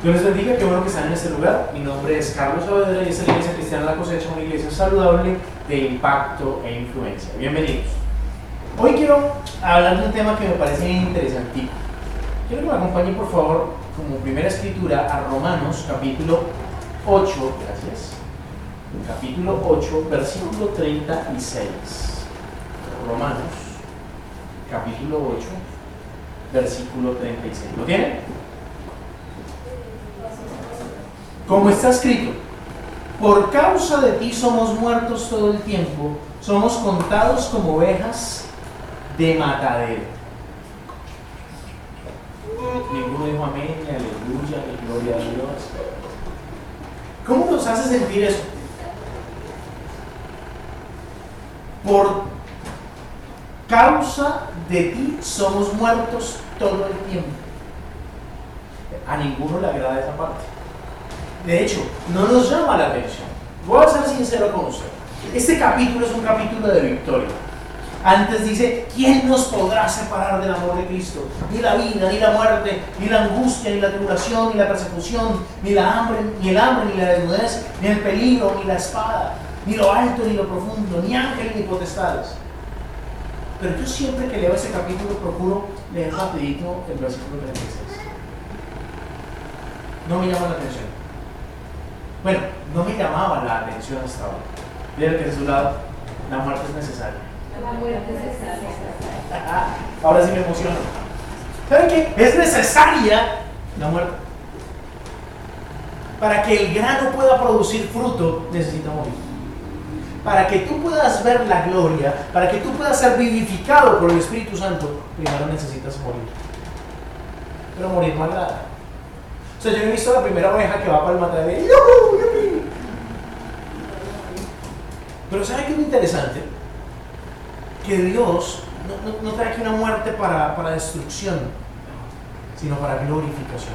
Dios les bendiga, qué bueno que están en este lugar. Mi nombre es Carlos Saavedra y esta es la Iglesia Cristiana La Cosecha, una iglesia saludable de impacto e influencia. Bienvenidos. Hoy quiero hablar de un tema que me parece interesantísimo. Quiero que me acompañen, por favor, como primera escritura a Romanos, capítulo 8, gracias. Capítulo 8, versículo 36. Romanos, capítulo 8, versículo 36. ¿Lo tienen? Como está escrito, por causa de ti somos muertos todo el tiempo, somos contados como ovejas de matadero. Ninguno dijo amén, ni aleluya, ni gloria a Dios. ¿Cómo nos hace sentir eso? Por causa de ti somos muertos todo el tiempo. A ninguno le agrada esa parte. De hecho, no nos llama la atención. Voy a ser sincero con usted. Este capítulo es un capítulo de victoria. Antes dice, ¿quién nos podrá separar del amor de Cristo? Ni la vida, ni la muerte, ni la angustia, ni la tribulación, ni la persecución, ni el hambre, ni la desnudez, ni el peligro, ni la espada, ni lo alto, ni lo profundo, ni ángeles, ni potestades. Pero yo siempre que leo ese capítulo procuro leer rapidito el versículo 36. No me llama la atención. Bueno, no me llamaba la atención hasta ahora. Mira que a su lado, la muerte es necesaria. La muerte es necesaria. Ahora sí me emociono. ¿Saben qué? Es necesaria la muerte. Para que el grano pueda producir fruto, necesita morir. Para que tú puedas ver la gloria, para que tú puedas ser vivificado por el Espíritu Santo, primero necesitas morir. Pero morir no agrada. O sea, yo he visto la primera oveja que va para el matadero. Pero ¿sabe qué es lo interesante? Que Dios no trae aquí una muerte para destrucción, sino para glorificación.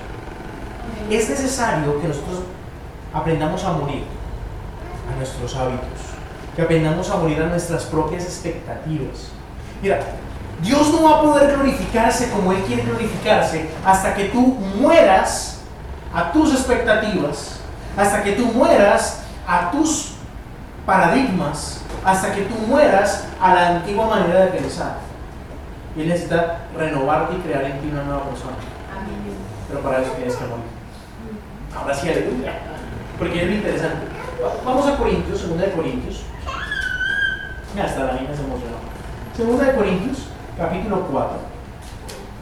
Es necesario que nosotros aprendamos a morir a nuestros hábitos, que aprendamos a morir a nuestras propias expectativas. Mira, Dios no va a poder glorificarse como Él quiere glorificarse hasta que tú mueras a tus expectativas, hasta que tú mueras a tus paradigmas, hasta que tú mueras a la antigua manera de pensar. Y Él necesita renovarte y crear en ti una nueva persona. Amén. Pero para eso tienes que morir. Ahora sí, aleluya. Porque es lo interesante. Vamos a Corintios, 2 de Corintios. Mira, hasta la niña se emocionó. 2 de Corintios, capítulo 4,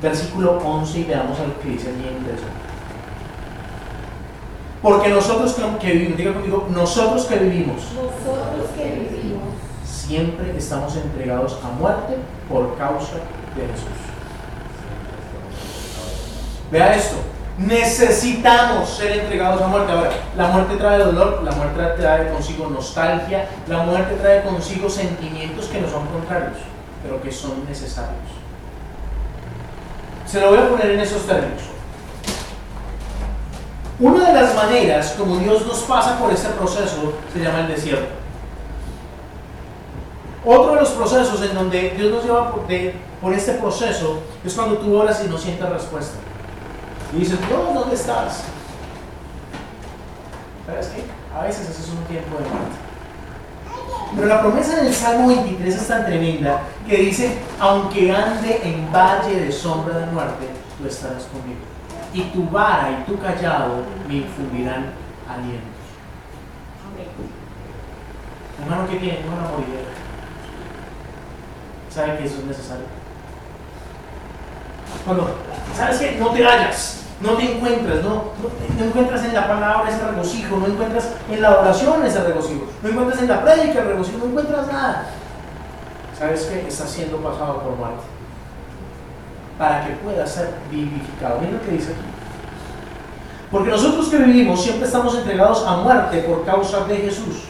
versículo 11, y veamos algo que dice bien interesante. Porque nosotros que vivimos, diga conmigo, nosotros que vivimos, siempre estamos entregados a muerte por causa de Jesús. Vea esto, necesitamos ser entregados a muerte. Ahora, la muerte trae dolor, la muerte trae consigo nostalgia, la muerte trae consigo sentimientos que no son contrarios, pero que son necesarios. Se lo voy a poner en esos términos. Una de las maneras como Dios nos pasa por este proceso se llama el desierto. Otro de los procesos en donde Dios nos lleva por este proceso es cuando tú oras y no sientes respuesta. Y dices, Dios, ¿dónde estás? ¿Sabes qué? A veces ese es un tiempo de muerte. Pero la promesa en el Salmo 23 es tan tremenda que dice, aunque ande en valle de sombra de muerte, tú estarás conmigo. Y tu vara y tu callado me infundirán aliento. Hermano, ¿qué tiene? Una moridera. ¿Sabe que eso es necesario? Cuando, ¿sabes qué? No te hallas, no te encuentras, no encuentras en la palabra ese regocijo, no encuentras en la oración ese regocijo, no encuentras en la prédica el regocijo, no encuentras nada. ¿Sabes qué? Estás siendo pasado por muerte para que pueda ser vivificado. Mira lo que dice aquí. Porque nosotros que vivimos siempre estamos entregados a muerte por causa de Jesús,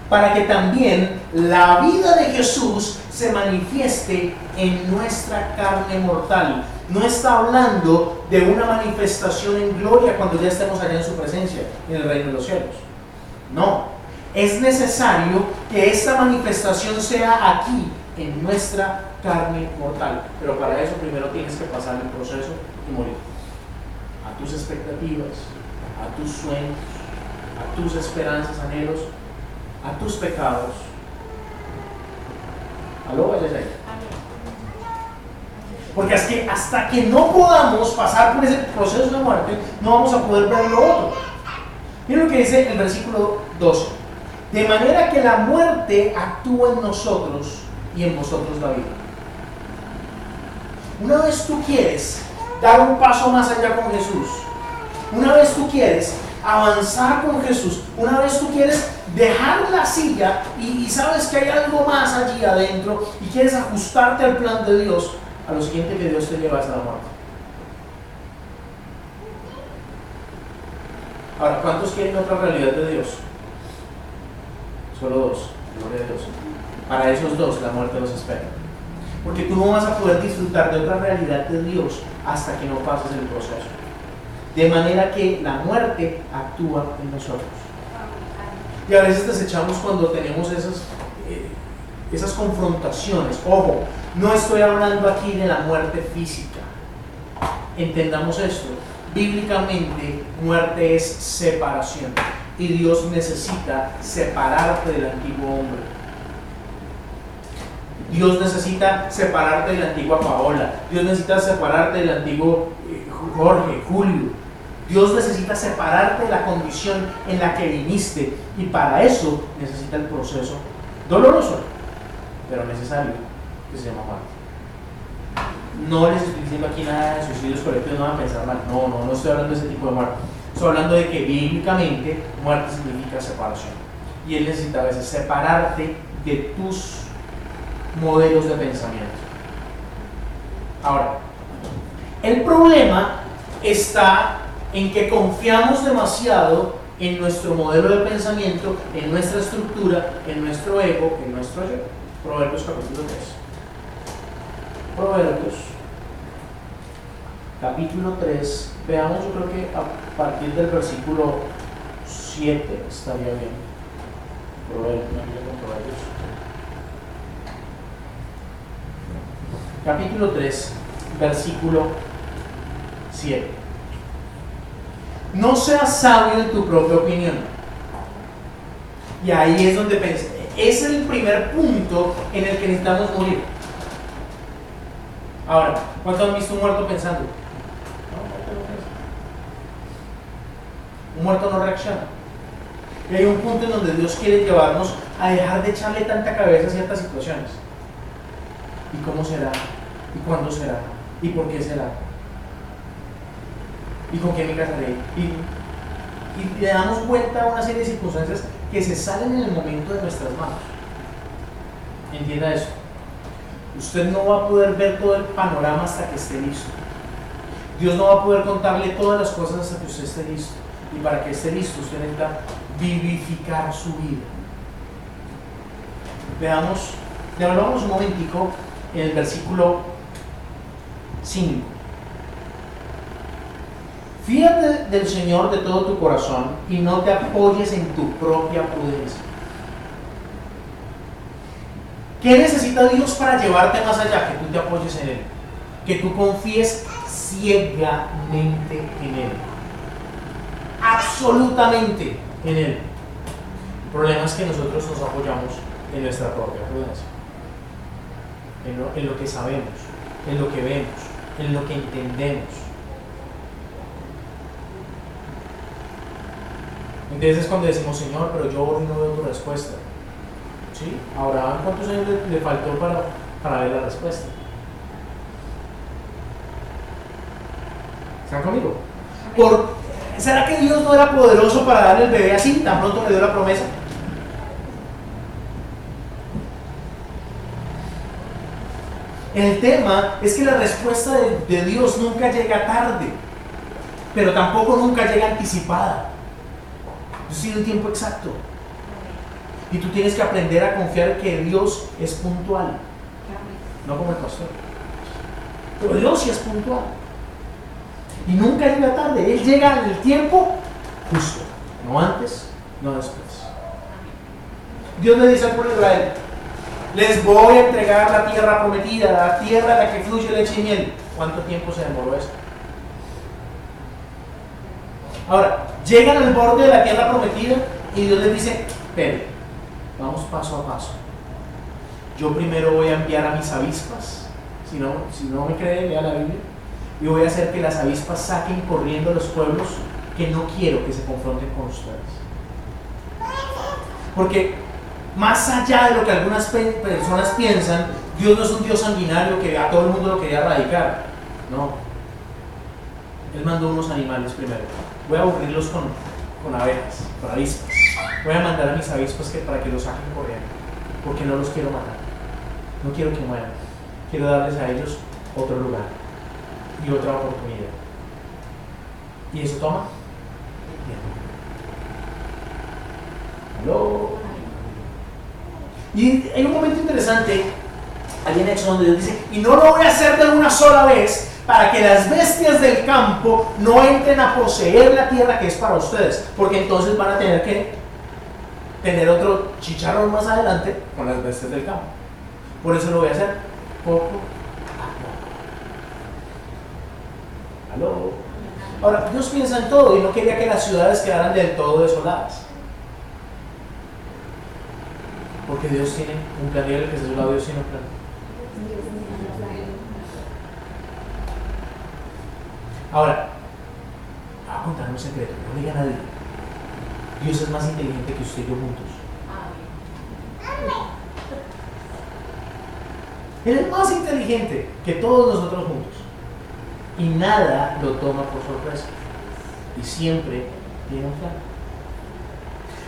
para que también la vida de Jesús se manifieste en nuestra carne mortal. No está hablando de una manifestación en gloria cuando ya estemos allá en su presencia, en el reino de los cielos. No, es necesario que esta manifestación sea aquí, en nuestra carne mortal. Pero para eso primero tienes que pasar el proceso y morir a tus expectativas, a tus sueños, a tus esperanzas, anhelos, a tus pecados. ¿Aló? Vayas ahí. Porque es que hasta que no podamos pasar por ese proceso de muerte, no vamos a poder ver lo otro. Miren lo que dice el versículo 12. De manera que la muerte actúa en nosotros y en vosotros la vida. Una vez tú quieres dar un paso más allá con Jesús, una vez tú quieres avanzar con Jesús, una vez tú quieres dejar la silla y sabes que hay algo más allí adentro y quieres ajustarte al plan de Dios, a lo siguiente que Dios te lleva es la muerte. Ahora, ¿cuántos quieren otra realidad de Dios? Solo dos, gloria a Dios. Para esos dos la muerte los espera. Porque tú no vas a poder disfrutar de otra realidad de Dios hasta que no pases el proceso. De manera que la muerte actúa en nosotros. Y a veces desechamos cuando tenemos esas confrontaciones. Ojo, no estoy hablando aquí de la muerte física. Entendamos esto. Bíblicamente, muerte es separación. Y Dios necesita separarte del antiguo hombre. Dios necesita separarte de la antigua Paola. Dios necesita separarte del antiguo Jorge, Julio. Dios necesita separarte de la condición en la que viniste. Y para eso necesita el proceso doloroso, pero necesario, que se llama muerte. No les estoy diciendo aquí nada de suicidios colectivos, no van a pensar mal. No estoy hablando de ese tipo de muerte. Estoy hablando de que bíblicamente muerte significa separación. Y Él necesita a veces separarte de tus modelos de pensamiento. Ahora, el problema está en que confiamos demasiado en nuestro modelo de pensamiento, en nuestra estructura, en nuestro ego, en nuestro yo. Proverbios capítulo 3. Proverbios capítulo 3. Veamos, yo creo que a partir del versículo 7 estaría bien. Proverbios. Capítulo 3, versículo 7. No seas sabio en tu propia opinión. Y ahí es donde pensé. Es el primer punto en el que necesitamos morir. Ahora, ¿cuántos han visto un muerto pensando? Un muerto no reacciona. Y hay un punto en donde Dios quiere llevarnos a dejar de echarle tanta cabeza a ciertas situaciones. ¿Y cómo será? ¿Y cuándo será? ¿Y por qué será? ¿Y con quién me casaré? Y le damos cuenta a una serie de circunstancias que se salen en el momento de nuestras manos. Entienda eso. Usted no va a poder ver todo el panorama hasta que esté listo. Dios no va a poder contarle todas las cosas hasta que usted esté listo. Y para que esté listo, usted necesita vivificar su vida. Veamos, devolvamos un momentico en el versículo 5. Fíjate del Señor de todo tu corazón y no te apoyes en tu propia prudencia. ¿Qué necesita Dios para llevarte más allá? Que tú te apoyes en Él, que tú confíes ciegamente en Él, absolutamente en Él. El problema es que nosotros nos apoyamos en nuestra propia prudencia, en lo que sabemos, en lo que vemos, en lo que entendemos. Entonces es cuando decimos, Señor, pero yo oro y no veo tu respuesta. ¿Sí? A Abraham, ¿cuántos años le faltó para ver la respuesta? ¿Están conmigo? ¿Será que Dios no era poderoso para darle el bebé así? Tan pronto le dio la promesa. El tema es que la respuesta de Dios nunca llega tarde, pero tampoco nunca llega anticipada. Dios tiene un tiempo exacto. Y tú tienes que aprender a confiar que Dios es puntual. No como el pastor. Pero Dios sí es puntual. Y nunca llega tarde. Él llega en el tiempo justo. No antes, no después. Dios le dice al pueblo de Israel: les voy a entregar la tierra prometida, la tierra en la que fluye leche y miel. ¿Cuánto tiempo se demoró eso? Ahora, Llegan al borde de la tierra prometida y Dios les dice, pero vamos paso a paso. Yo primero voy a enviar a mis avispas, si no me cree, lea la Biblia, y voy a hacer que las avispas saquen corriendo a los pueblos que no quiero que se confronten con ustedes. Porque más allá de lo que algunas personas piensan, Dios no es un Dios sanguinario que a todo el mundo lo quería erradicar. No. Él mandó unos animales primero. Voy a aburrirlos con abejas, con avispas. Voy a mandar a mis avispas para que los saquen corriendo, porque no los quiero matar. No quiero que mueran. Quiero darles a ellos otro lugar y otra oportunidad. ¿Y eso toma? ¿Aló? Y hay un momento interesante allí en Éxodo donde Dios dice, y no lo voy a hacer de una sola vez, para que las bestias del campo no entren a poseer la tierra que es para ustedes, porque entonces van a tener que tener otro chicharrón más adelante con las bestias del campo. Por eso lo voy a hacer poco a poco. ¿Aló? Ahora, Dios piensa en todo y no quería que las ciudades quedaran del todo desoladas, porque Dios tiene un plan y el que se su lado Dios tiene un plan. Ahora, voy a contar un secreto, no diga a nadie. Dios es más inteligente que usted y yo juntos. Él es más inteligente que todos nosotros juntos. Y nada lo toma por sorpresa. Y siempre tiene un plan.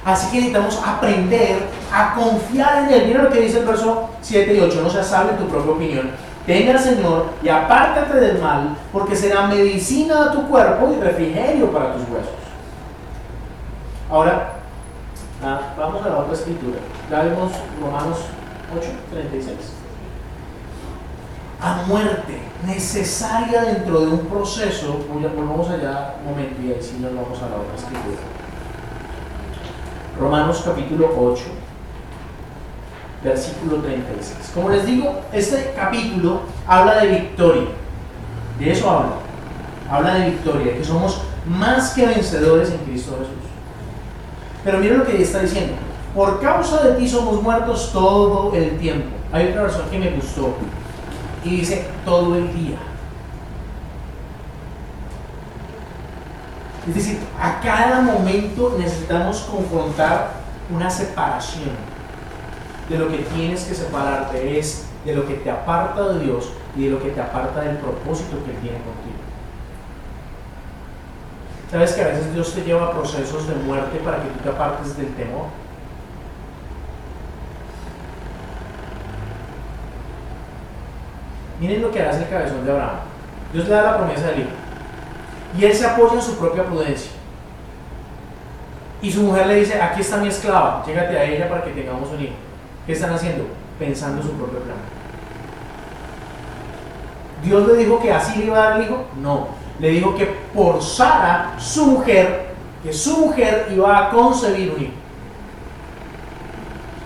Así que necesitamos aprender a confiar en Él. Mira lo que dice el verso 7 y 8. No seas sabio en tu propia opinión. Tenga al Señor y apártate del mal, porque será medicina a tu cuerpo y refrigerio para tus huesos. Ahora, vamos a la otra escritura. Ya vemos Romanos 8:36. A muerte necesaria dentro de un proceso. Volvamos allá un momento y ahí sí nos vamos a la otra escritura. Romanos capítulo 8. Versículo 36. Como les digo, este capítulo habla de victoria. De eso habla. Habla de victoria, de que somos más que vencedores en Cristo Jesús. Pero miren lo que está diciendo. Por causa de ti somos muertos todo el tiempo. Hay otra versión que me gustó. Y dice todo el día. Es decir, a cada momento necesitamos confrontar una separación. De lo que tienes que separarte es de lo que te aparta de Dios y de lo que te aparta del propósito que Él tiene contigo. ¿Sabes que a veces Dios te lleva a procesos de muerte para que tú te apartes del temor? Miren lo que hace el cabezón de Abraham. Dios le da la promesa del hijo y él se apoya en su propia prudencia. Y su mujer le dice, aquí está mi esclava, llégate a ella para que tengamos un hijo. ¿Qué están haciendo? Pensando en su propio plan. ¿Dios le dijo que así le iba a dar el hijo? No. Le dijo que por Sara, su mujer, que su mujer iba a concebir un hijo.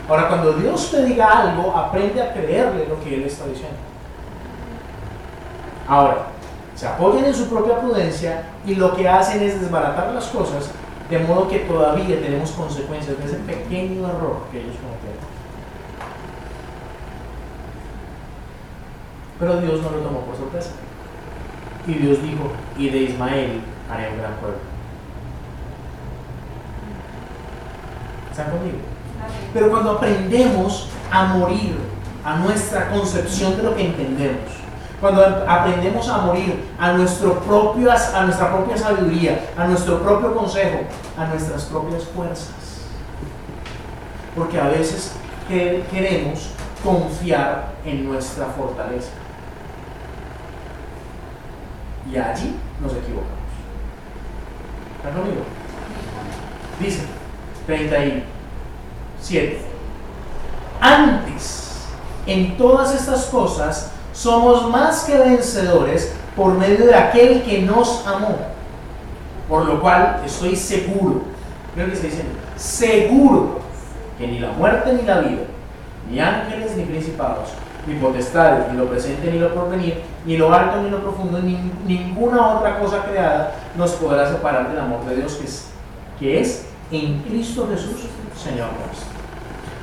Ahora, cuando Dios te diga algo, aprende a creerle lo que Él está diciendo. Ahora, se apoyan en su propia prudencia y lo que hacen es desbaratar las cosas, de modo que todavía tenemos consecuencias de ese pequeño error que ellos cometieron. Pero Dios no lo tomó por sorpresa. Y Dios dijo, y de Ismael haré un gran pueblo. ¿Están conmigo? Pero cuando aprendemos a morir a nuestra concepción de lo que entendemos, cuando aprendemos a morir a nuestra propia sabiduría, a nuestro propio consejo, a nuestras propias fuerzas, porque a veces queremos confiar en nuestra fortaleza. Y allí nos equivocamos. ¿Están conmigo? Dice 37. Antes, en todas estas cosas, somos más que vencedores por medio de aquel que nos amó. Por lo cual estoy seguro, creo que está diciendo, seguro que ni la muerte ni la vida, ni ángeles ni principados, ni potestades, ni lo presente ni lo porvenir, ni lo alto ni lo profundo, ni ninguna otra cosa creada nos podrá separar del amor de Dios que que es en Cristo Jesús, Señor nuestro.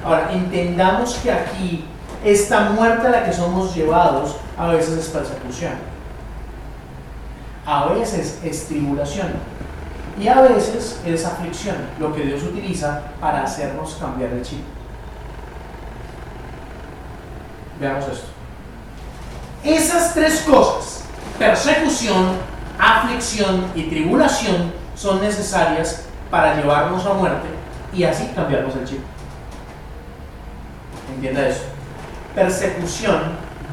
Ahora, entendamos que aquí esta muerte a la que somos llevados a veces es persecución, a veces es tribulación y a veces es aflicción, lo que Dios utiliza para hacernos cambiar el chip. Veamos esto. Esas tres cosas, persecución, aflicción y tribulación, son necesarias para llevarnos a muerte y así cambiarnos el chip. Entienda eso. Persecución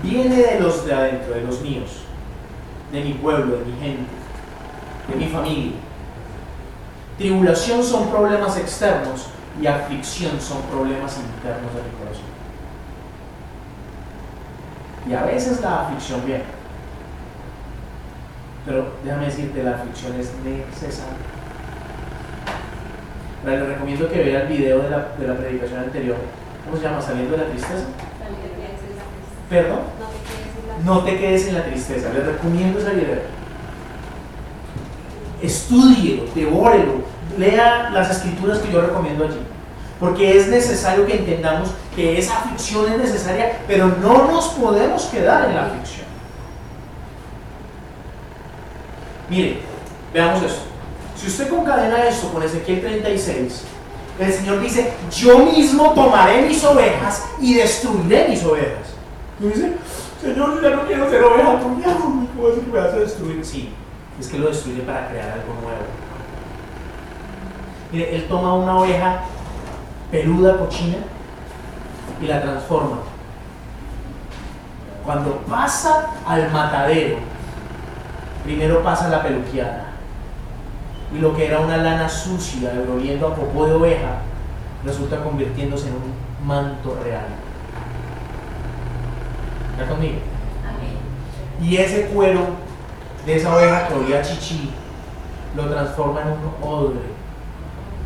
viene de los de adentro, de los míos, de mi pueblo, de mi gente, de mi familia. Tribulación son problemas externos y aflicción son problemas internos de mi corazón. Y a veces la aflicción viene, pero déjame decirte, la aflicción es necesaria. Ahora, le recomiendo que vea el video de la predicación anterior. ¿Cómo se llama? ¿Saliendo de la tristeza? ¿Perdón? No te quedes en la tristeza. Les recomiendo ese video. Estúdielo, devórelo, lea las escrituras que yo recomiendo allí. Porque es necesario que entendamos que esa aflicción es necesaria, pero no nos podemos quedar en la aflicción. Mire, veamos esto. Si usted concadena esto con Ezequiel 36, el Señor dice: yo mismo tomaré mis ovejas y destruiré mis ovejas. Y dice: Señor, yo ya no quiero ser oveja tuya, ¿cómo es que me vas a destruir? Sí, es que lo destruye para crear algo nuevo. Mire, Él toma una oveja peluda, cochina, y la transforma. Cuando pasa al matadero, primero pasa la peluqueada, y lo que era una lana sucia, oliendo a popó de oveja, resulta convirtiéndose en un manto real. ¿Está conmigo? Amén. Y ese cuero de esa oveja que olía a chichi lo transforma en un odre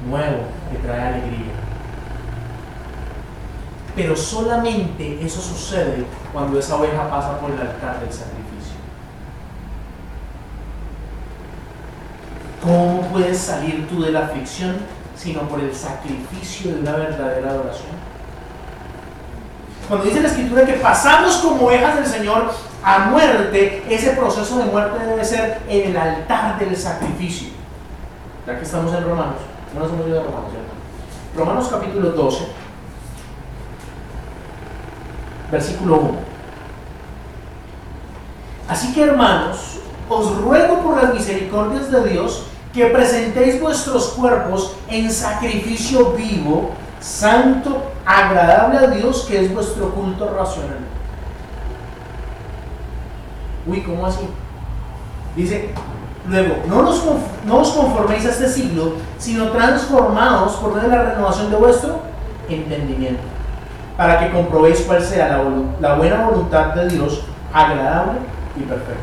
nuevo que trae alegría. Pero solamente eso sucede cuando esa oveja pasa por el altar del sacrificio. ¿Cómo puedes salir tú de la aflicción sino por el sacrificio de una verdadera adoración? Cuando dice la Escritura que pasamos como ovejas del Señor a muerte, ese proceso de muerte debe ser en el altar del sacrificio. Ya que estamos en Romanos, no nos hemos ido a Romanos, ¿cierto? Romanos capítulo 12, versículo 1. Así que, hermanos, os ruego por las misericordias de Dios que presentéis vuestros cuerpos en sacrificio vivo, santo, agradable a Dios, que es vuestro culto racional. Uy, ¿cómo así? Dice, luego, no os conforméis a este siglo, sino transformaos por medio de la renovación de vuestro entendimiento, para que comprobéis cuál sea la buena voluntad de Dios, agradable y perfecta.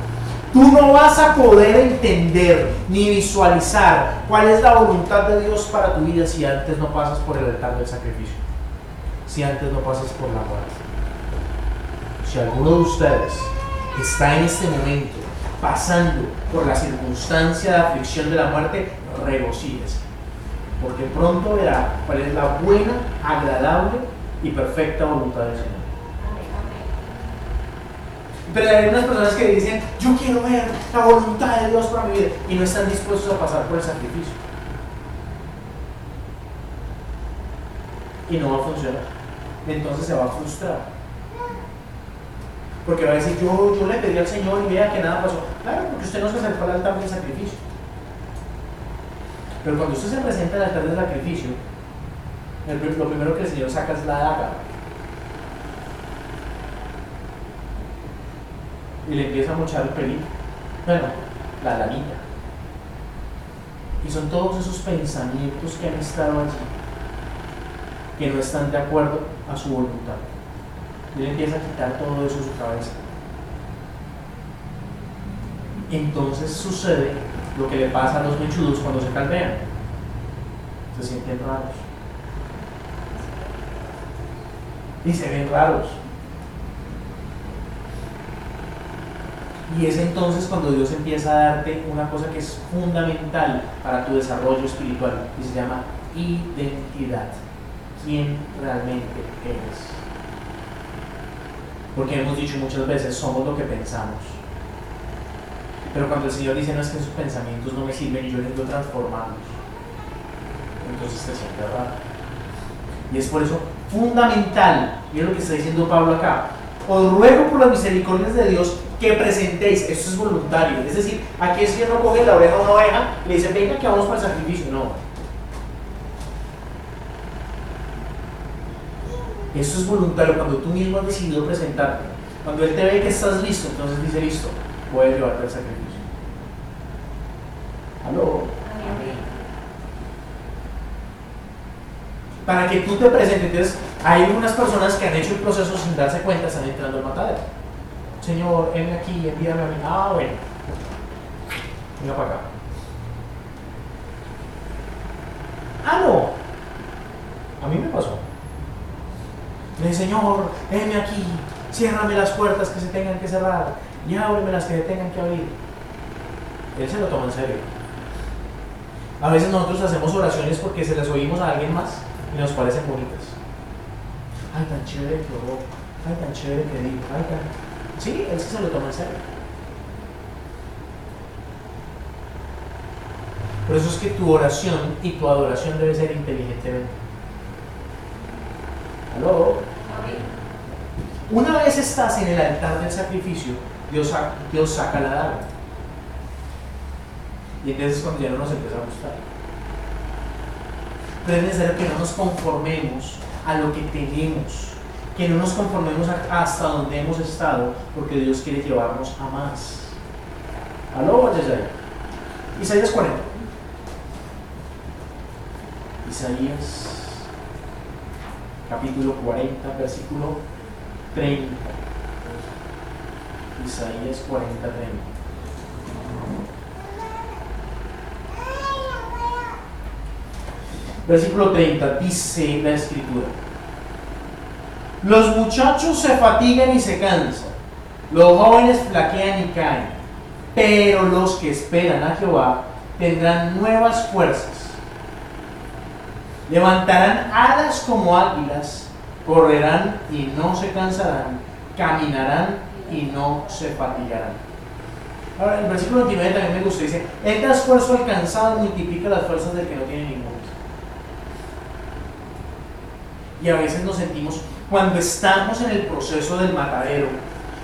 Tú no vas a poder entender ni visualizar cuál es la voluntad de Dios para tu vida si antes no pasas por el altar del sacrificio, si antes no pasas por la muerte. Si alguno de ustedes está en este momento pasando por la circunstancia de aflicción de la muerte, regocíjese, porque pronto verá cuál es la buena, agradable y perfecta voluntad del Señor. Pero hay unas personas que dicen: yo quiero ver la voluntad de Dios para mi vida, y no están dispuestos a pasar por el sacrificio, y no va a funcionar. Entonces se va a frustrar, porque va a decir: yo le pedí al Señor y vea que nada pasó. Claro, porque usted no se acercó al altar del sacrificio. Pero cuando usted se presenta al altar del sacrificio, lo primero que el Señor saca es la daga y le empieza a mochar el pelito, bueno, la lanita, y son todos esos pensamientos que han estado allí que no están de acuerdo a su voluntad. Y él empieza a quitar todo eso de su cabeza. Entonces sucede lo que le pasa a los mechudos cuando se caldean: se sienten raros y se ven raros. Y es entonces cuando Dios empieza a darte una cosa que es fundamental para tu desarrollo espiritual y se llama identidad. ¿Quién realmente eres? Porque hemos dicho muchas veces, somos lo que pensamos. Pero cuando el Señor dice, no, es que esos pensamientos no me sirven y yo necesito transformarlos, entonces te sientes raro. Y es por eso fundamental, y es lo que está diciendo Pablo acá, os ruego por las misericordias de Dios que presentéis, esto es voluntario, es decir, aquí es que no coge la oreja a una oveja y le dice, venga que vamos para el sacrificio, no. Eso es voluntario, cuando tú mismo has decidido presentarte, cuando Él te ve que estás listo, entonces dice, listo, puedes llevarte al sacrificio. ¿Aló? Amén. Para que tú te presentes. Entonces, hay algunas personas que han hecho el proceso sin darse cuenta, están entrando al matadero. Señor, ven aquí, envíame a mí. Ah, bueno. Venga para acá. Ah, no. A mí me pasó. Le dije, Señor, venme aquí, ciérrame las puertas que se tengan que cerrar y ábreme las que se tengan que abrir. Él se lo toma en serio. A veces nosotros hacemos oraciones porque se las oímos a alguien más y nos parecen bonitas. Ay, tan chévere que oró, ay, tan chévere que dijo, ay, tan... Sí, él sí se lo toma en serio. Por eso es que tu oración y tu adoración debe ser inteligentemente. ¿Aló? Una vez estás en el altar del sacrificio, Dios saca la daga. Y entonces es cuando ya no nos empieza a gustar. Pero es necesario que no nos conformemos a lo que tenemos, que no nos conformemos hasta donde hemos estado, porque Dios quiere llevarnos a más. ¿Aló? Isaías 40. Isaías capítulo 40, versículo 30. Isaías 40, 30. Versículo 30, dice la escritura: los muchachos se fatigan y se cansan, los jóvenes flaquean y caen, pero los que esperan a Jehová tendrán nuevas fuerzas, levantarán alas como águilas, correrán y no se cansarán, caminarán y no se fatigarán. Ahora, el versículo 29 también me gusta, dice: él da esfuerzo al cansado, multiplica las fuerzas del que no tiene ninguna. Y a veces nos sentimos, cuando estamos en el proceso del matadero,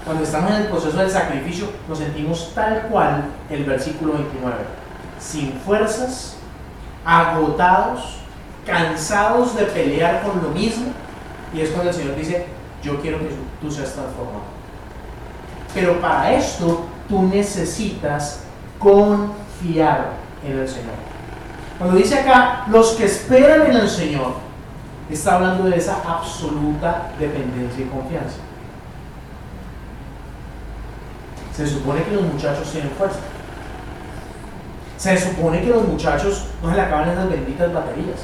cuando estamos en el proceso del sacrificio, nos sentimos tal cual el versículo 29, sin fuerzas, agotados, cansados de pelear con lo mismo. Y es cuando el Señor dice: yo quiero que tú seas transformado. Pero para esto tú necesitas confiar en el Señor. Cuando dice acá, los que esperan en el Señor, está hablando de esa absoluta dependencia y confianza. Se supone que los muchachos tienen fuerza. Se supone que los muchachos no se le acaban esas benditas baterías.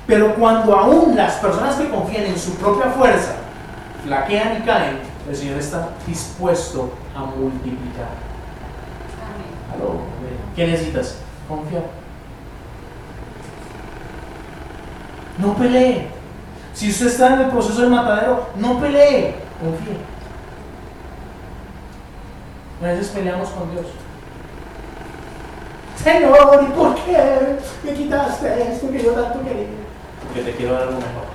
Pero cuando aún las personas que confían en su propia fuerza flaquean y caen, el Señor está dispuesto a multiplicar. ¿Aló? ¿Qué necesitas? Confiar. No pelee. Si usted está en el proceso del matadero, no pelee, confíe. A veces peleamos con Dios. Señor, ¿y por qué me quitaste esto que yo tanto quería? Porque te quiero dar algo mejor.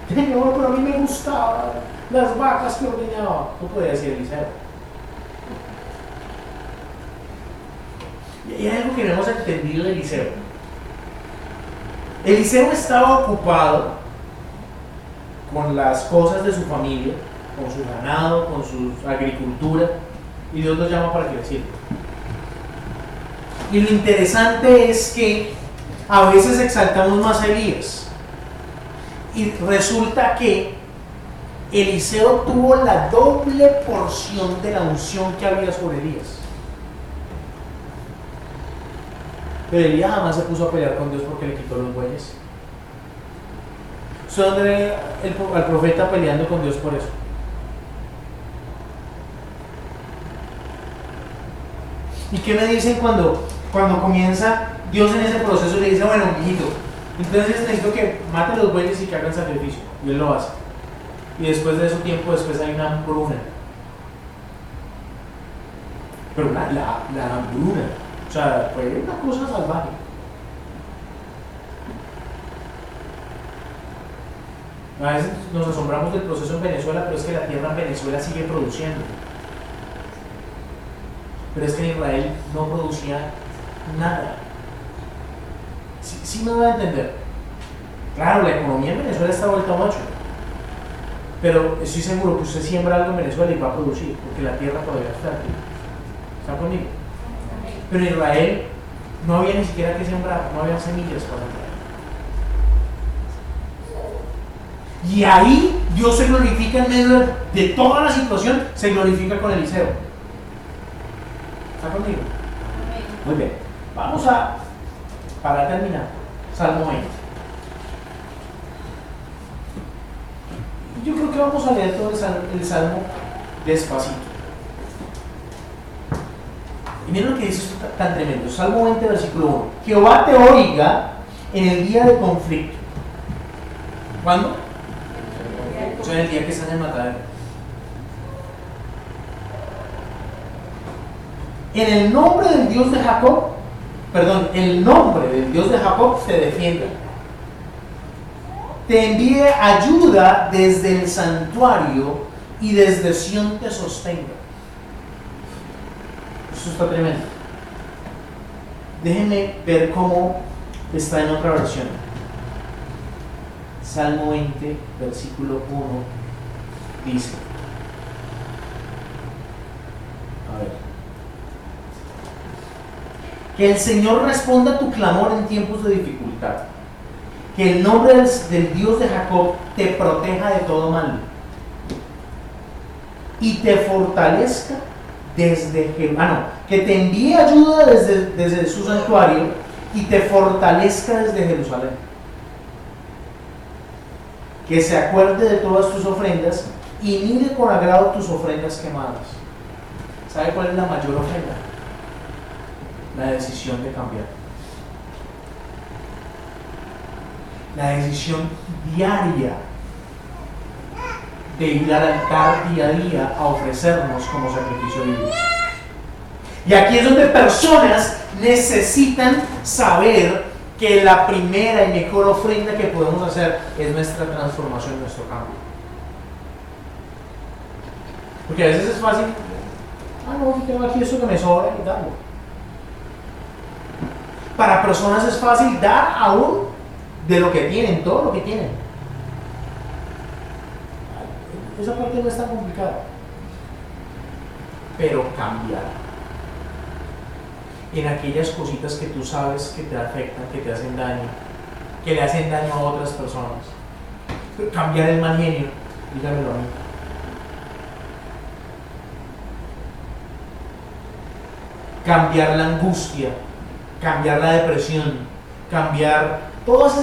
Señor, pero a mí me gustaban las vacas que ordeñaba. No podía decir Eliseo. Y hay algo que no hemos entendido de Eliseo. Eliseo estaba ocupado con las cosas de su familia, con su ganado, con su agricultura, y Dios lo llama para que le sirva. Y lo interesante es que a veces exaltamos más a Elías, y resulta que Eliseo tuvo la doble porción de la unción que había sobre Elías. Pero Elías jamás se puso a pelear con Dios porque le quitó los bueyes. ¿Usted dónde ve al profeta peleando con Dios por eso? ¿Y qué me dicen cuando comienza Dios en ese proceso y le dice, bueno, hijito, entonces necesito que mate los bueyes y que hagan sacrificio? Y él lo hace. Y después de ese tiempo, después hay una hambruna. Pero la hambruna, o sea, fue una cosa salvaje. A veces nos asombramos del proceso en Venezuela, pero es que la tierra en Venezuela sigue produciendo. Pero es que en Israel no producía nada. Sí me va a entender. Claro, la economía en Venezuela está vuelta a 8. Pero estoy seguro que usted siembra algo en Venezuela y va a producir, porque la tierra todavía está aquí. ¿Está conmigo? Pero en Israel no había ni siquiera que sembrar, no había semillas para sembrar. Y ahí Dios se glorifica en medio de toda la situación, se glorifica con Eliseo. ¿Está conmigo? Muy bien. Vamos para terminar, Salmo 20. Yo creo que vamos a leer todo el Salmo despacito. Y miren lo que dice esto tan tremendo. Salmo 20, versículo 1. Jehová te oiga en el día de conflicto. ¿Cuándo? O sea, en el día que están en matadero. En el nombre del Dios de Jacob, el nombre del Dios de Jacob te defienda. Te envíe ayuda desde el santuario y desde Sión te sostenga. Eso está tremendo. Déjenme ver cómo está en otra versión. Salmo 20, versículo 1 dice, a ver, que el Señor responda a tu clamor en tiempos de dificultad, que el nombre del Dios de Jacob te proteja de todo mal y te fortalezca desde que te envíe ayuda desde su santuario y te fortalezca desde Jerusalén. Que se acuerde de todas tus ofrendas y mire con agrado tus ofrendas quemadas. ¿Sabe cuál es la mayor ofrenda? La decisión de cambiar. La decisión diaria de ir al altar día a día a ofrecernos como sacrificio vivo. Y aquí es donde personas necesitan saber que la primera y mejor ofrenda que podemos hacer es nuestra transformación, nuestro cambio. Porque a veces es fácil, no, tengo aquí esto que me sobra y darlo. Para personas es fácil dar aún de lo que tienen, todo lo que tienen. Esa parte no es tan complicada. Pero cambiar en aquellas cositas que tú sabes que te afectan, que te hacen daño, que le hacen daño a otras personas. Cambiar el mal genio, dígamelo a mí. Cambiar la angustia, cambiar la depresión, cambiar todas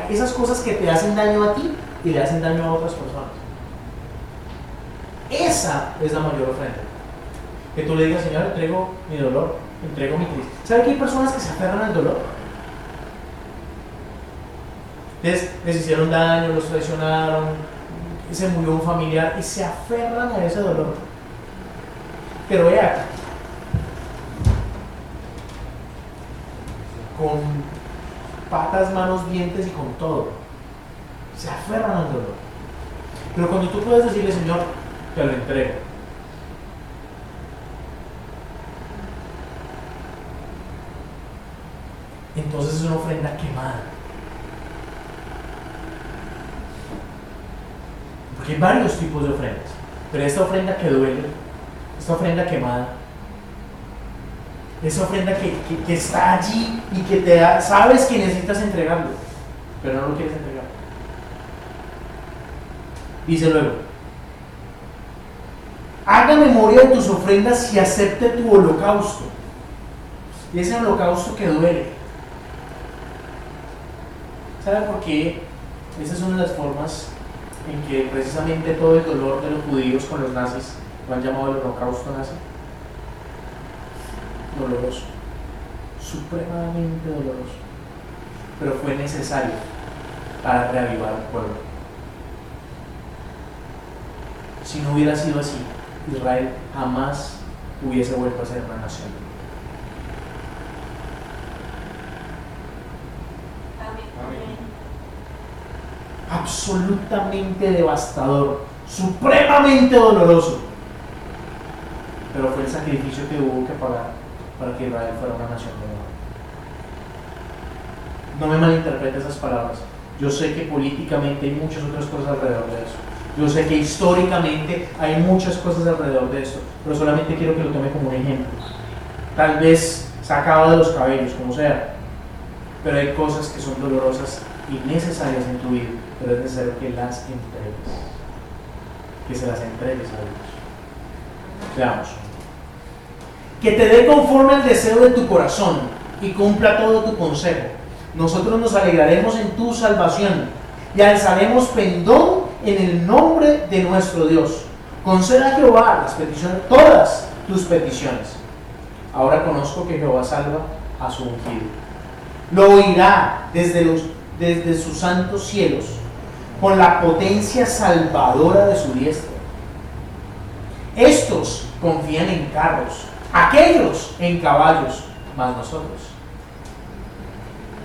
esas cosas que te hacen daño a ti y le hacen daño a otras personas. Esa es la mayor ofrenda. Que tú le digas, Señor, entrego mi dolor, entrego mi tristeza. ¿Sabe que hay personas que se aferran al dolor? Les hicieron daño, los traicionaron, se murió un familiar y se aferran a ese dolor. Pero vea, con patas, manos, dientes y con todo, se aferran al dolor. Pero cuando tú puedes decirle, Señor, te lo entrego, entonces es una ofrenda quemada. Porque hay varios tipos de ofrendas, pero esta ofrenda que duele, esta ofrenda quemada, esa ofrenda que está allí y que te da, sabes que necesitas entregarlo, pero no lo quieres entregar. Dice luego, haga memoria de tus ofrendas y acepte tu holocausto. Y ese holocausto que duele. ¿Sabe por qué Esa es una de las formas en que precisamente todo el dolor de los judíos con los nazis, lo han llamado el holocausto nazi, doloroso, supremamente doloroso, pero fue necesario para reavivar el pueblo. Si no hubiera sido así, Israel jamás hubiese vuelto a ser una nación. Absolutamente devastador, supremamente doloroso, pero fue el sacrificio que hubo que pagar para que Israel fuera una nación de nuevo. No me malinterprete esas palabras. Yo sé que políticamente hay muchas otras cosas alrededor de eso. Yo sé que históricamente hay muchas cosas alrededor de esto, pero solamente quiero que lo tome como un ejemplo. Tal vez sacado de los cabellos, como sea, pero hay cosas que son dolorosas y necesarias en tu vida, pero es necesario que las entregues, que se las entregues a Dios. Veamos. Que te dé conforme al deseo de tu corazón y cumpla todo tu consejo. Nosotros nos alegraremos en tu salvación y alzaremos pendón en el nombre de nuestro Dios. Conceda a Jehová las peticiones, todas tus peticiones. Ahora conozco que Jehová salva a su ungido. Lo oirá desde sus santos cielos, con la potencia salvadora de su diestra. Estos confían en carros, aquellos en caballos, mas nosotros,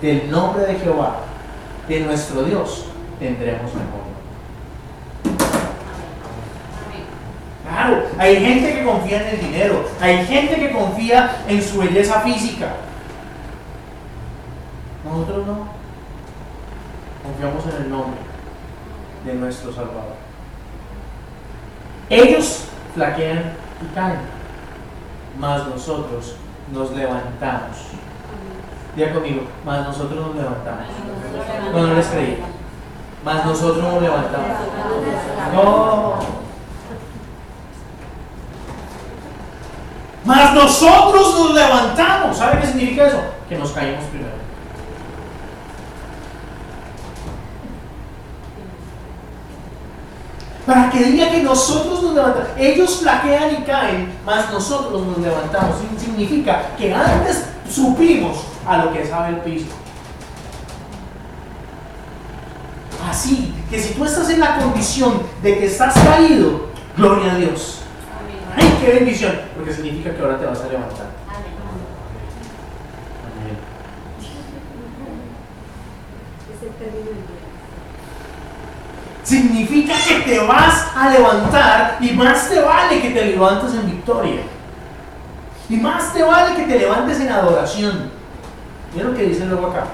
del nombre de Jehová, de nuestro Dios, tendremos mejor. Claro, hay gente que confía en el dinero, hay gente que confía en su belleza física. Nosotros no. Confiamos en el nombre de nuestro Salvador. Ellos flaquean y caen, mas nosotros nos levantamos. Diga conmigo, mas nosotros nos levantamos. No les creí. Mas nosotros nos levantamos. No. Mas nosotros nos levantamos. ¿Sabe qué significa eso? Que nos caímos primero. Para que diga que nosotros nos levantamos. Ellos flaquean y caen, mas nosotros nos levantamos. Significa que antes supimos a lo que sabe el piso. Así que si tú estás en la condición de que estás caído, gloria a Dios. ¡Ay, qué bendición! Porque significa que ahora te vas a levantar. Amén. Significa que te vas a levantar y más te vale que te levantes en victoria. Y más te vale que te levantes en adoración. Mira lo que dice luego acá.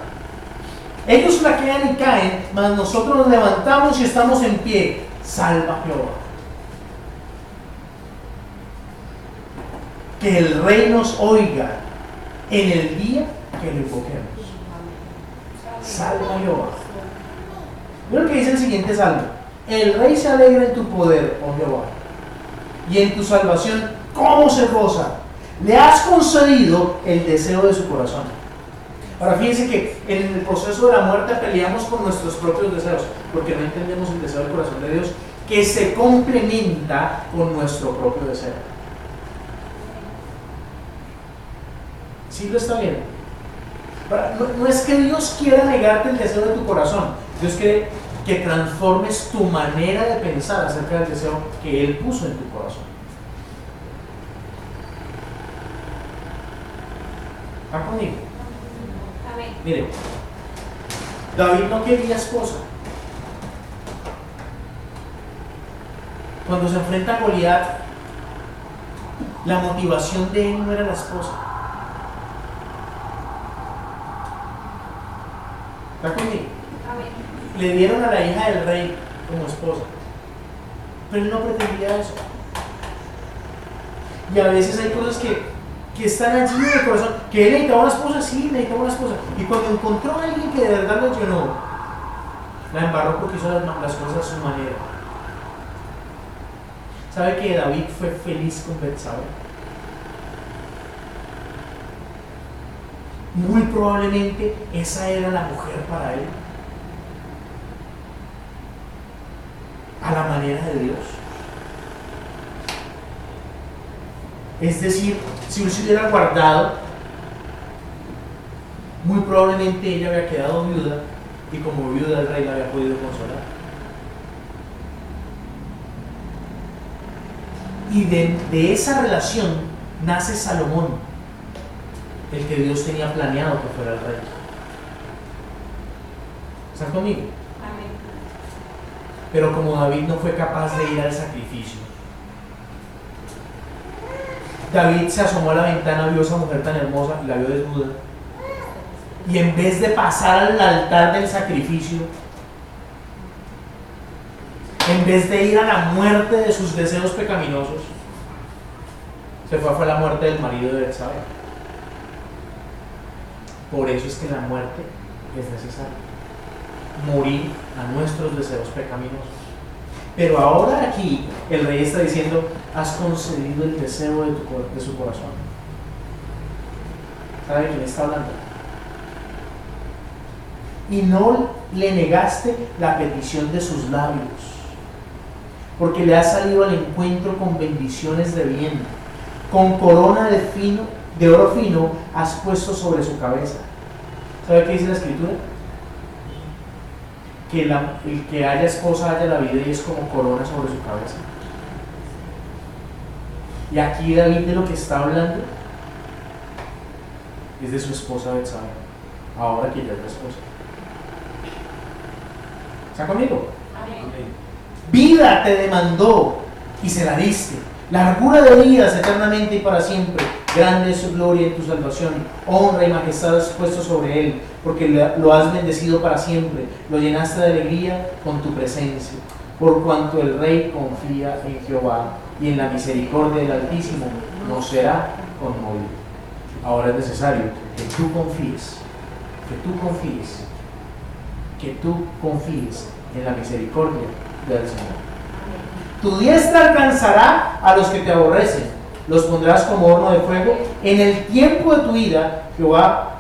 Ellos flaquean y caen, mas nosotros nos levantamos y estamos en pie. Salva Jehová. Que el Rey nos oiga en el día que lo invoquemos. Salva Jehová. Mira lo que dice el siguiente salmo. El Rey se alegra en tu poder, oh Jehová, y en tu salvación, ¿cómo se goza? Le has concedido el deseo de su corazón. Ahora fíjense que en el proceso de la muerte peleamos con nuestros propios deseos, porque no entendemos el deseo del corazón de Dios, que se complementa con nuestro propio deseo. ¿Sí lo está viendo? Ahora, no es que Dios quiera negarte el deseo de tu corazón. Dios quiere que transformes tu manera de pensar acerca del deseo que Él puso en tu corazón. ¿Está conmigo? Amén. Mire, David no quería esposa. Cuando se enfrenta a Goliat, la motivación de él no era la esposa. ¿Está conmigo? Amén. Le dieron a la hija del rey como esposa, pero él no pretendía eso. Y a veces hay cosas que están allí en el corazón, que él necesitaba una esposa, sí, necesitaba una esposa, y cuando encontró a alguien que de verdad lo llenó, la embarró porque hizo las cosas a su manera. ¿Sabe que David fue feliz con Betsabé? Muy probablemente esa era la mujer para él. la manera de Dios. Es decir, si él se hubiera guardado, muy probablemente ella había quedado viuda, y como viuda el rey la había podido consolar. Y de esa relación nace Salomón, el que Dios tenía planeado que fuera el rey. ¿Están conmigo? Amén. Pero como David no fue capaz de ir al sacrificio, David se asomó a la ventana, vio a esa mujer tan hermosa y la vio desnuda. Y en vez de pasar al altar del sacrificio, en vez de ir a la muerte de sus deseos pecaminosos, se fue a la muerte del marido de Betsabé. Por eso es que la muerte es necesaria. Morir a nuestros deseos pecaminosos. Pero ahora aquí el rey está diciendo: has concedido el deseo de su corazón. ¿Sabe de quién está hablando? Y no le negaste la petición de sus labios, porque le has salido al encuentro con bendiciones de bien, con corona de oro fino has puesto sobre su cabeza. ¿Sabe qué dice la Escritura? Que el que haya esposa haya la vida y es como corona sobre su cabeza. Y aquí David de lo que está hablando es de su esposa Betsabé, ahora que ya es la esposa. ¿Está conmigo? Amén. Vida te demandó y se la diste. Largura de días eternamente y para siempre. Grande es su gloria en tu salvación. Honra y majestad has puesto sobre él, porque lo has bendecido para siempre. Lo llenaste de alegría con tu presencia. Por cuanto el rey confía en Jehová y en la misericordia del Altísimo, no será conmovido. Ahora es necesario que tú confíes, en la misericordia del Señor. Tu diestra alcanzará a los que te aborrecen, los pondrás como horno de fuego. En el tiempo de tu ira, Jehová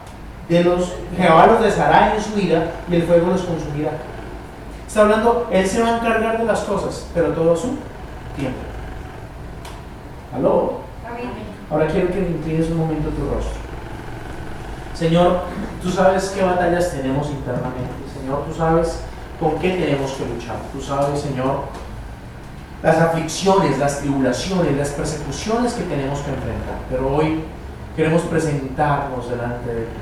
los deshará en su ira y el fuego los consumirá. Está hablando, Él se va a encargar de las cosas, pero todo a su tiempo. ¿Aló? Amén. Ahora quiero que me inclines un momento tu rostro. Señor, tú sabes qué batallas tenemos internamente. Señor, tú sabes con qué tenemos que luchar. Tú sabes, Señor, las aflicciones, las tribulaciones, las persecuciones que tenemos que enfrentar. Pero hoy queremos presentarnos delante de ti,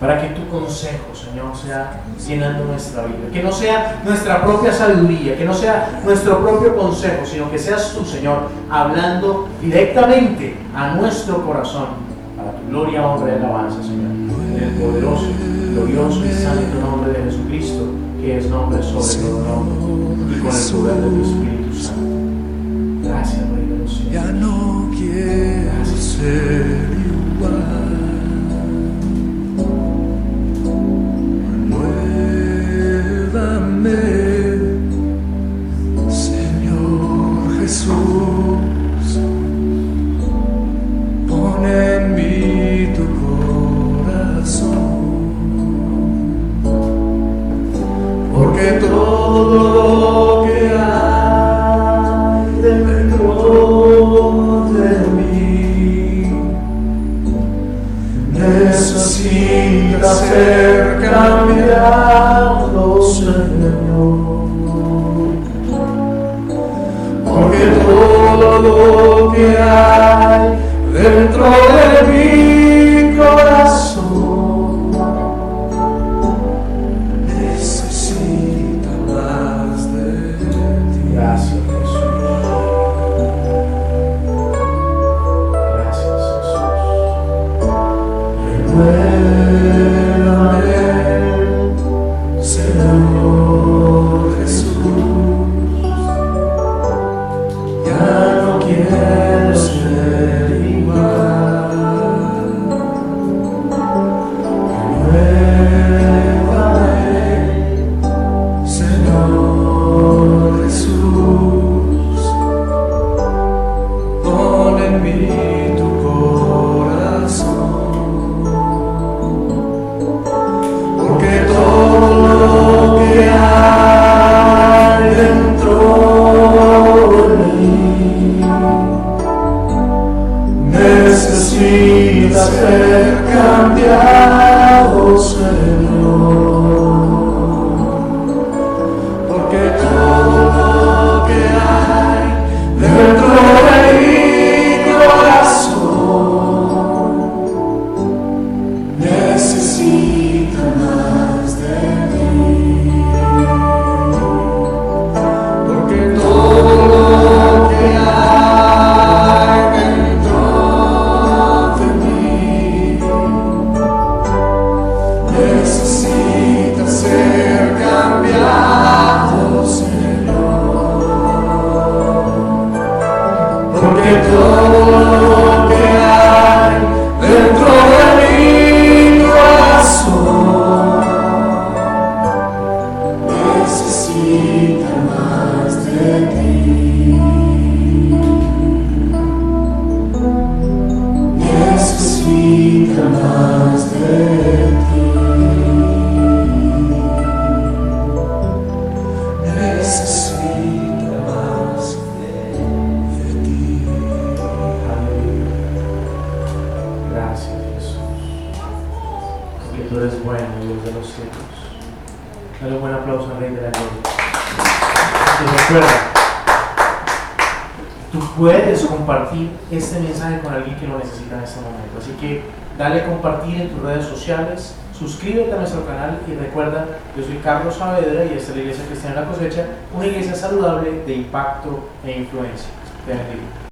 para que tu consejo, Señor, sea llenando nuestra vida. Que no sea nuestra propia sabiduría, que no sea nuestro propio consejo, sino que seas tú, Señor, hablando directamente a nuestro corazón, para tu gloria, honra y alabanza, Señor. En el poderoso, glorioso y santo nombre de Jesucristo, que es nombre sobre todo nombre, y con el poder de tu Espíritu Santo. Gracias, Rey de los cielos. Ya no quiero ser igual. Muévame, Señor Jesús. Pon en mí tu corazón, porque todo lo que hay dentro de mí necesita ser cambiado, Señor, porque todo lo que hay dentro de mi corazón necesita más de ti. Gracias, Jesús. Gracias, Jesús. Renuévame, Señor Jesús. Ya no quiero ser igual. Renuévame, Señor Jesús. Pon en mí tu corazón, porque todo lo que hay necesita ser cambiado, Señor, porque todo lo que hay dentro de mi corazón necesita más de ti, porque todo lo que hay dentro de mí necesita ser cambiado, Señor, porque todo lo que hay dentro de mi corazón necesita más de ti, necesita más de ti, necesita más de ti. Aleluya. Gracias, Jesús. Porque tú eres bueno, Dios de los cielos. Dale un buen aplauso al Rey de la Gloria. Y recuerda, tú puedes compartir este mensaje con alguien que lo necesita en este momento. Así que dale compartir en tus redes sociales, suscríbete a nuestro canal y recuerda, yo soy Carlos Saavedra y esta es la Iglesia Cristiana La Cosecha, una iglesia saludable de impacto e influencia. Te bendigo.